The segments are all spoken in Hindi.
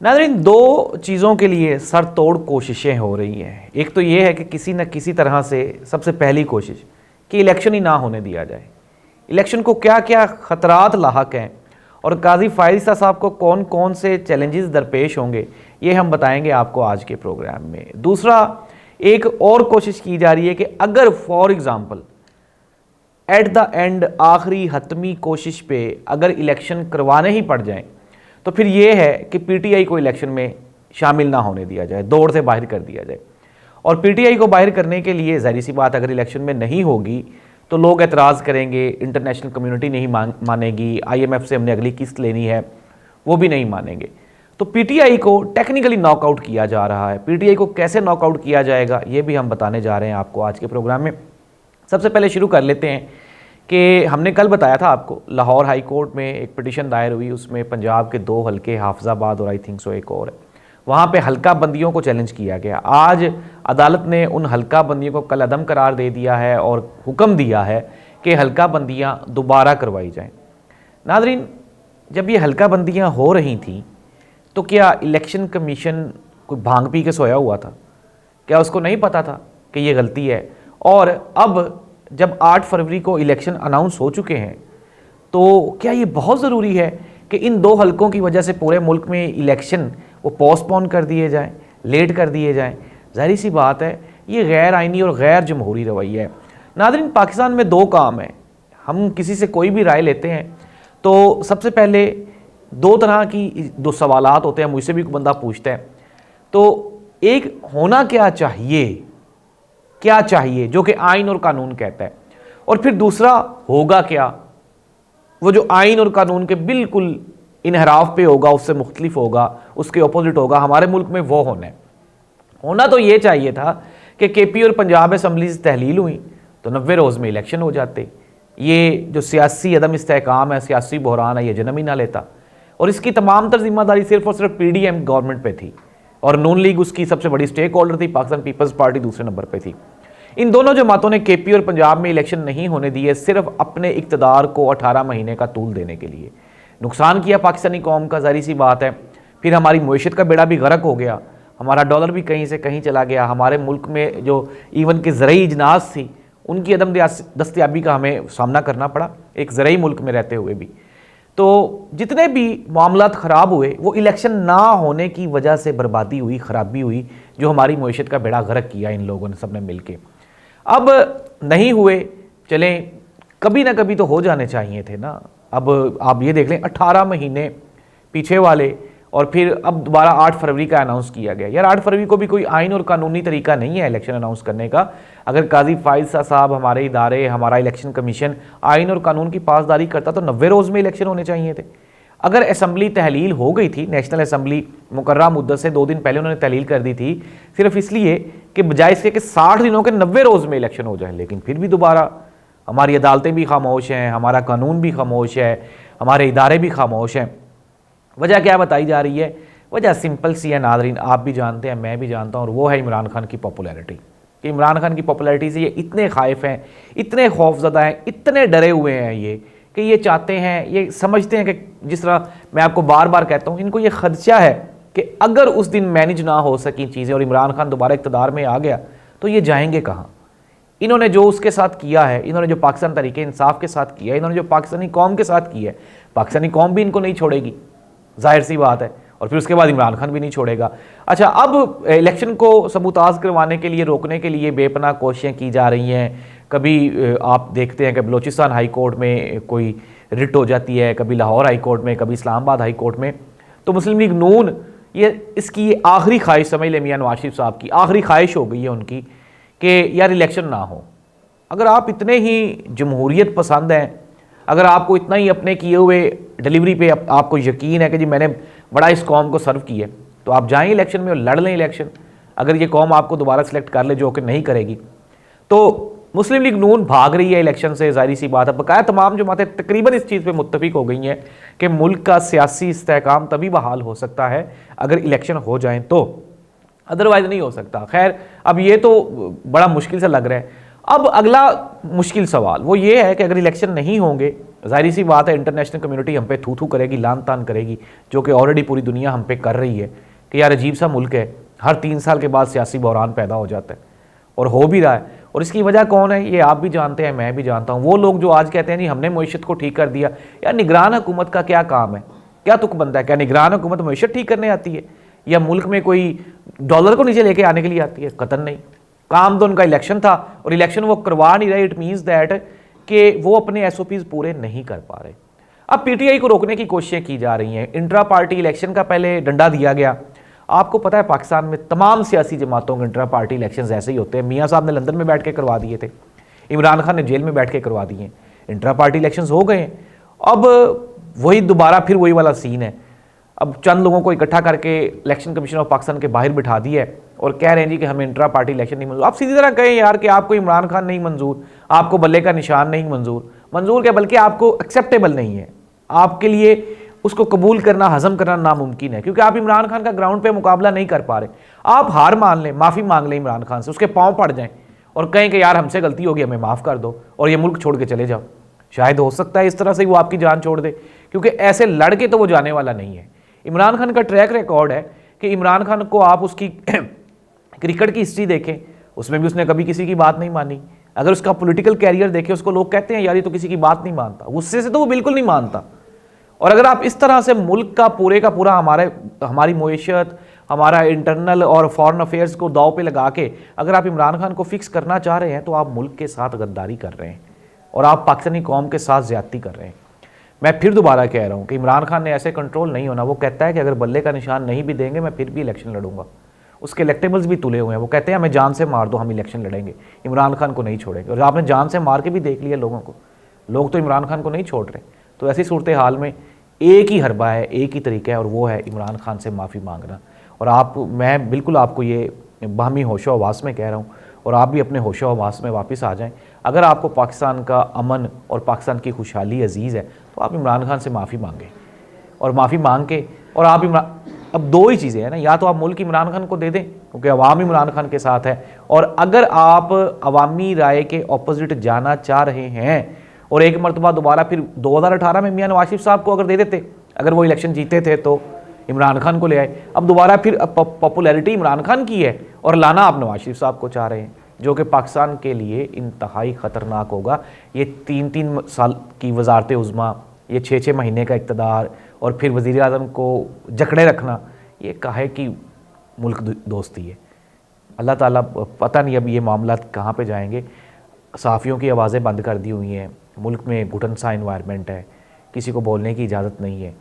नाज़रीन, दो चीज़ों के लिए सर तोड़ कोशिशें हो रही हैं। एक तो ये है कि किसी न किसी तरह से सबसे पहली कोशिश कि इलेक्शन ही ना होने दिया जाए। इलेक्शन को क्या क्या ख़तरात लाहक हैं और काजी फ़ायज़ साहब को कौन कौन से चैलेंजेस दरपेश होंगे, ये हम बताएंगे आपको आज के प्रोग्राम में। दूसरा, एक और कोशिश की जा रही है कि अगर for example at the end आखिरी हतमी कोशिश पे अगर इलेक्शन करवाने ही पड़ जाएं, तो फिर ये है कि पीटीआई को इलेक्शन में शामिल ना होने दिया जाए, दौड़ से बाहर कर दिया जाए। और पीटीआई को बाहर करने के लिए ज़ाहिर सी बात, अगर इलेक्शन में नहीं होगी तो लोग एतराज़ करेंगे, इंटरनेशनल कम्युनिटी नहीं मानेगी, आईएमएफ से हमने अगली किस्त लेनी है वो भी नहीं मानेंगे। तो पीटीआई को टेक्निकली नॉकआउट किया जा रहा है। पीटीआई को कैसे नॉकआउट किया जाएगा ये भी हम बताने जा रहे हैं आपको आज के प्रोग्राम में। सबसे पहले शुरू कर लेते हैं कि हमने कल बताया था आपको, लाहौर हाई कोर्ट में एक पिटीशन दायर हुई, उसमें पंजाब के दो हलके हाफिजाबाद और आई थिंक सो एक और है, वहाँ पे हल्का बंदियों को चैलेंज किया गया। आज अदालत ने उन हल्का बंदियों को कल अदम करार दे दिया है और हुक्म दिया है कि हल्का बंदियाँ दोबारा करवाई जाएँ। नाज़रीन, जब ये हल्का बंदियाँ हो रही थी तो क्या इलेक्शन कमीशन कोई भांग पी के सोया हुआ था? क्या उसको नहीं पता था कि ये गलती है? और अब जब 8 फरवरी को इलेक्शन अनाउंस हो चुके हैं तो क्या ये बहुत ज़रूरी है कि इन दो हलकों की वजह से पूरे मुल्क में इलेक्शन वो पोस्टपोन कर दिए जाएं, लेट कर दिए जाएं? ज़ाहिर सी बात है, ये गैर आइनी और गैर जमहूरी रवैया है। नाज़रीन, पाकिस्तान में दो काम है। हम किसी से कोई भी राय लेते हैं तो सबसे पहले दो तरह की दो सवालात होते हैं, मुझसे भी कोई बंदा पूछता है। तो एक, होना क्या चाहिए जो कि आइन और कानून कहता है, और फिर दूसरा, होगा क्या, वो जो आइन और कानून के बिल्कुल इनहराफ पे होगा, उससे मुख्तलिफ होगा, उसके अपोजिट होगा। हमारे मुल्क में वो होना तो ये चाहिए था कि केपी और पंजाब असम्बली से तहलील हुई तो 90 रोज़ में इलेक्शन हो जाते। ये जो सियासी अदम इस्तेहकाम है, सियासी बहरान है, ये जन्म ही ना लेता। और इसकी तमाम तर जिम्मेदारी सिर्फ और सिर्फ पीडीएम गवर्नमेंट पे थी और नून लीग उसकी सबसे बड़ी स्टेक होल्डर थी, पाकिस्तान पीपल्स पार्टी दूसरे नंबर पे थी। इन दोनों जमातों ने केपी और पंजाब में इलेक्शन नहीं होने दिए सिर्फ अपने इक़्तिदार को 18 महीने का तूल देने के लिए। नुकसान किया पाकिस्तानी कौम का, ज़ाहिर सी बात है। फिर हमारी मईशत का बेड़ा भी गर्क हो गया, हमारा डॉलर भी कहीं से कहीं चला गया, हमारे मुल्क में जो इवन के ज़रई इजनास थी उनकी अदम दस्तयाबी का हमें सामना करना पड़ा, एक ज़रई मुल्क में रहते हुए भी। तो जितने भी मामलात ख़राब हुए वो इलेक्शन ना होने की वजह से बर्बादी हुई, ख़राबी हुई, जो हमारी मईशत का बेड़ा गर्क किया इन लोगों ने सब ने मिल के। अब नहीं हुए, चलें, कभी ना कभी तो हो जाने चाहिए थे ना। अब आप ये देख लें, 18 महीने पीछे वाले, और फिर अब दोबारा 8 फरवरी का अनाउंस किया गया। यार 8 फरवरी को भी कोई आइन और कानूनी तरीका नहीं है इलेक्शन अनाउंस करने का। अगर काजी फ़ायज़ साहब, हमारे इदारे, हमारा इलेक्शन कमीशन आइन और कानून की पासदारी करता तो 90 रोज़ में इलेक्शन होने चाहिए थे। अगर असम्बली तहलील हो गई थी, नेशनल असम्बली मुकर्रर मुद्दत से 2 दिन पहले उन्होंने तहलील कर दी थी, सिर्फ इसलिए कि बजाय इसके कि 60 दिनों के 90 रोज़ में इलेक्शन हो जाए, लेकिन फिर भी दोबारा हमारी अदालतें भी खामोश हैं, हमारा कानून भी खामोश है, हमारे इदारे भी खामोश हैं। वजह क्या बताई जा रही है? वजह सिंपल सी है नाज़रीन, आप भी जानते हैं, मैं भी जानता हूँ, और वो है इमरान खान की पॉपुलैरिटी। कि इमरान खान की पॉपुलैरिटी से ये इतने खाइफ हैं, इतने खौफज़दा हैं, इतने डरे हुए हैं ये, कि ये चाहते हैं, ये समझते हैं कि जिस तरह मैं आपको बार बार कहता हूँ, इनको ये खदशा है कि अगर उस दिन मैनेज ना हो सकी चीज़ें और इमरान खान दोबारा इक़्तिदार में आ गया तो ये जाएंगे कहाँ। इन्होंने जो उसके साथ किया है, इन्होंने जो पाकिस्तान तरीके इंसाफ के साथ किया है, इन्होंने जो पाकिस्तानी कौम के साथ किया है, पाकिस्तानी कौम भी इनको नहीं छोड़ेगी, जाहिर सी बात है। और फिर उसके बाद इमरान खान भी नहीं छोड़ेगा। अच्छा, अब इलेक्शन को सबूताज करवाने के लिए, रोकने के लिए बेपनाह कोशिशें की जा रही हैं। कभी आप देखते हैं कि बलोचिस्तान हाई कोर्ट में कोई रिट हो जाती है, कभी लाहौर हाई कोर्ट में, कभी इस्लामाबाद हाई कोर्ट में। तो मुस्लिम लीग नून इसकी आखिरी ख्वाहिश समझ ले, मियां नवाज शरीफ साहब की आखिरी ख्वाहिश हो गई है उनकी कि यार इलेक्शन ना हो। अगर आप इतने ही जमहूरियत पसंद हैं, अगर आपको इतना ही अपने किए हुए डिलीवरी पे आपको यकीन है कि जी मैंने बड़ा इस कौम को सर्व किया, तो आप जाएं इलेक्शन में और लड़ लें इलेक्शन। अगर ये कौम आपको दोबारा सेलेक्ट कर ले, जो कि नहीं करेगी, तो मुस्लिम लीग नून भाग रही है इलेक्शन से, ज़ाहिर सी बात है। बकाया तमाम जमातें तकरीबन इस चीज़ पे मुत्तफिक हो गई हैं कि मुल्क का सियासी इस्तेहकाम तभी बहाल हो सकता है अगर इलेक्शन हो जाएं, तो अदरवाइज़ नहीं हो सकता। खैर, अब ये तो बड़ा मुश्किल से लग रहा है। अब अगला मुश्किल सवाल वो ये है कि अगर इलेक्शन नहीं होंगे, जाहिर सी बात है इंटरनेशनल कम्युनिटी हम पे थू थू करेगी, लान तान करेगी, जो कि ऑलरेडी पूरी दुनिया हम पे कर रही है कि यार अजीब सा मुल्क है, हर 3 साल के बाद सियासी बहरान पैदा हो जाता है और हो भी रहा है। और इसकी वजह कौन है, ये आप भी जानते हैं, मैं भी जानता हूँ। वो लोग जो आज कहते हैं जी हमने मईशत को ठीक कर दिया, यार निगरान हुकूमत का क्या काम है, क्या तुक बनता है? क्या निगरान हुकूमत मईशत ठीक करने आती है या मुल्क में कोई डॉलर को नीचे लेके आने के लिए आती है? कतन नहीं। काम तो उनका इलेक्शन था और इलेक्शन वो करवा नहीं रहे। इट मीन्स दैट कि वो अपने SOPs पूरे नहीं कर पा रहे। अब PTI को रोकने की कोशिशें की जा रही हैं। इंट्रा पार्टी इलेक्शन का पहले डंडा दिया गया। आपको पता है पाकिस्तान में तमाम सियासी जमातों के इंट्रा पार्टी इलेक्शंस ऐसे ही होते हैं। मियाँ साहब ने लंदन में बैठ के करवा दिए थे, इमरान खान ने जेल में बैठ के करवा दिए, इंट्रा पार्टी इलेक्शंस हो गए। अब वही दोबारा फिर वही वाला सीन है। अब चंद लोगों को इकट्ठा करके इलेक्शन कमीशन ऑफ पाकिस्तान के बाहर बिठा दिया है और कह रहे हैं जी कि हमें इंट्रा पार्टी इलेक्शन नहीं मंजूर। आप सीधी तरह कहें यार कि आपको इमरान खान नहीं मंजूर, आपको बल्ले का निशान नहीं मंजूर क्या, बल्कि आपको एक्सेप्टेबल नहीं है, आपके लिए उसको कबूल करना, हजम करना नामुमकिन है, क्योंकि आप इमरान खान का ग्राउंड पे मुकाबला नहीं कर पा रहे। आप हार मान लें, माफ़ी मांग लें इमरान खान से, उसके पाँव पड़ जाएं और कहें कि यार हमसे गलती होगी, हमें माफ़ कर दो और ये मुल्क छोड़ के चले जाओ। शायद हो सकता है इस तरह से वो आपकी जान छोड़ दे, क्योंकि ऐसे लड़के तो वो जाने वाला नहीं है। इमरान खान का ट्रैक रिकॉर्ड है कि इमरान खान को आप उसकी क्रिकेट की हिस्ट्री देखें, उसमें भी उसने कभी किसी की बात नहीं मानी। अगर उसका पॉलिटिकल कैरियर देखें, उसको लोग कहते हैं यार ये तो किसी की बात नहीं मानता, गुस्से से तो वो बिल्कुल नहीं मानता। और अगर आप इस तरह से मुल्क का पूरा हमारी मुईशत, हमारा इंटरनल और फॉरेन अफेयर्स को दाव पे लगा के अगर आप इमरान खान को फिक्स करना चाह रहे हैं, तो आप मुल्क के साथ गद्दारी कर रहे हैं और आप पाकिस्तानी कौम के साथ ज्यादती कर रहे हैं। मैं फिर दोबारा कह रहा हूँ कि इमरान खान ने ऐसे कंट्रोल नहीं होना। वो कहता है कि अगर बल्ले का निशान नहीं भी देंगे मैं फिर भी इलेक्शन लड़ूंगा। उसके इलेक्टेबल्स भी तुले हुए हैं। वो कहते हैं हमें जान से मार दो, हम इलेक्शन लड़ेंगे, इमरान खान को नहीं छोड़ेंगे। और आपने जान से मार के भी देख लिया लोगों को, लोग तो इमरान खान को नहीं छोड़ रहे। तो ऐसी सूरत हाल में एक ही हरबा है, एक ही तरीका है, और वो है इमरान खान से माफ़ी मांगना। और मैं बिल्कुल आपको ये बाहमी होशो हवास में कह रहा हूँ, और आप भी अपने होशो हवास में वापस आ जाएं। अगर आपको पाकिस्तान का अमन और पाकिस्तान की खुशहाली अजीज़ है, तो आप इमरान खान से माफ़ी मांगें, और माफ़ी मांग के और आप अब दो ही चीज़ें हैं ना, या तो आप मुल्क इमरान खान को दे दें क्योंकि अवाम इमरान खान के साथ है, और अगर आप अवामी राय के ऑपोजिट जाना चाह रहे हैं और एक मरतबा दोबारा फिर 2018 में मियाँ नवाज शरीफ साहब को अगर दे देते, अगर वो इलेक्शन जीते थे तो इमरान खान को ले आए। अब दोबारा फिर पॉपुलैरिटी इमरान खान की है और लाना आप नवाज शरीफ साहब को चाह रहे हैं, जो कि पाकिस्तान के लिए इंतहाई ख़तरनाक होगा। ये 3-3 साल की वजारत उज़्मा, ये 6-6 महीने का इक़्तिदार और फिर वज़ीर आज़म को जकड़े रखना, ये काहे की मुल्क दोस्ती है। अल्लाह ताला, पता नहीं अब ये मामला कहाँ पे जाएंगे। सहाफ़ियों की आवाज़ें बंद कर दी हुई हैं, मुल्क में घुटन सा इन्वायरमेंट है, किसी को बोलने की इजाज़त नहीं है।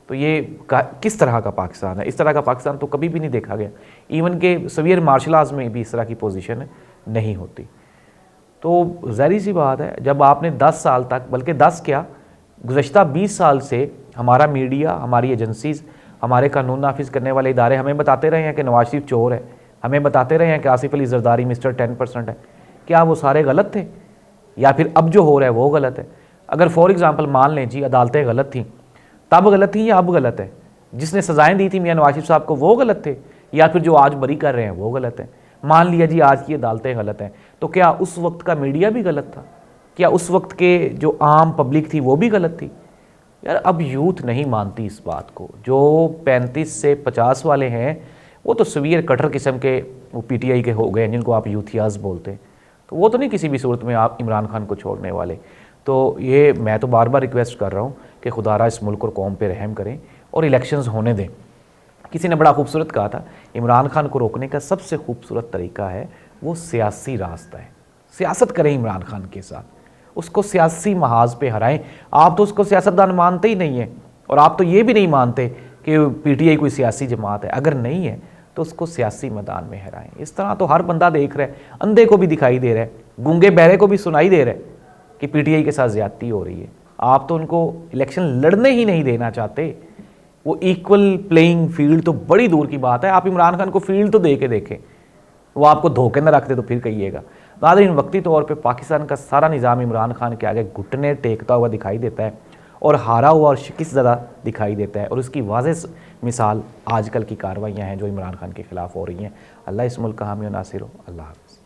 तो ये किस तरह का पाकिस्तान है? इस तरह का पाकिस्तान तो कभी भी नहीं देखा गया। इवन के सवियर मार्शल आर्ट्स में भी इस तरह की पोजीशन नहीं होती। तो ज़ाहिर सी बात है, जब आपने 10 साल तक, बल्कि 10 क्या, गुज़श्ता 20 साल से हमारा मीडिया, हमारी एजेंसीज़, हमारे कानून नाफिज करने वाले इदारे हमें बताते रहे हैं कि नवाज शरीफ चोर है, हमें बताते रहे हैं कि आसिफ अली जरदारी मिस्टर 10% है। क्या वो सारे गलत थे, या फिर अब जो हो रहा है वो गलत है? अगर फॉर एग्ज़ाम्पल मान लें जी अदालतें गलत थीं, तब गलत थी या अब गलत है? जिसने सजाएं दी थी मियाँ नवाज शरीफ साहब को वो गलत थे, या फिर जो आज बरी कर रहे हैं वो गलत है? मान लिया जी आज की अदालतें गलत हैं, तो क्या उस वक्त का मीडिया भी गलत था? क्या उस वक्त के जो आम पब्लिक थी वो भी गलत थी? यार अब यूथ नहीं मानती इस बात को। जो 35 से 50 वाले हैं वो तो सवियर कटर किस्म के वो PTI के हो गए, जिनको आप यूथियाज बोलते हैं, तो वो तो नहीं किसी भी सूरत में आप इमरान खान को छोड़ने वाले। तो ये मैं तो बार बार रिक्वेस्ट कर रहा हूँ कि खुदारा इस मुल्क और कौम पे रहम करें और इलेक्शंस होने दें। किसी ने बड़ा खूबसूरत कहा था, इमरान खान को रोकने का सबसे खूबसूरत तरीका है वो सियासी रास्ता है। सियासत करें इमरान खान के साथ, उसको सियासी महाज पे हराएं। आप तो उसको सियासतदान मानते ही नहीं हैं, और आप तो ये भी नहीं मानते कि PTI कोई सियासी जमात है। अगर नहीं है तो उसको सियासी मैदान में हराएं। इस तरह तो हर बंदा देख रहा है, अंधे को भी दिखाई दे रहा है, गूंगे बहरे को भी सुनाई दे रहा है कि PTI के साथ ज्यादती हो रही है। आप तो उनको इलेक्शन लड़ने ही नहीं देना चाहते। वो इक्वल प्लेइंग फील्ड तो बड़ी दूर की बात है। आप इमरान खान को फील्ड तो दे के देखें, वो आपको धोखे न रखते तो फिर कहिएगा। नाज़रीन, वक्ती तौर पे पाकिस्तान का सारा निज़ाम इमरान खान के आगे घुटने टेकता हुआ दिखाई देता है और हारा हुआ और शिकस्त ज़्यादा दिखाई देता है, और उसकी वाज़ेह मिसाल आजकल की कार्रवाइयाँ हैं जो इमरान खान के ख़िलाफ़ हो रही हैं। अल्लाह इस मुल्क का हामी और नासिर हो। अल्लाह हाफ़िज़।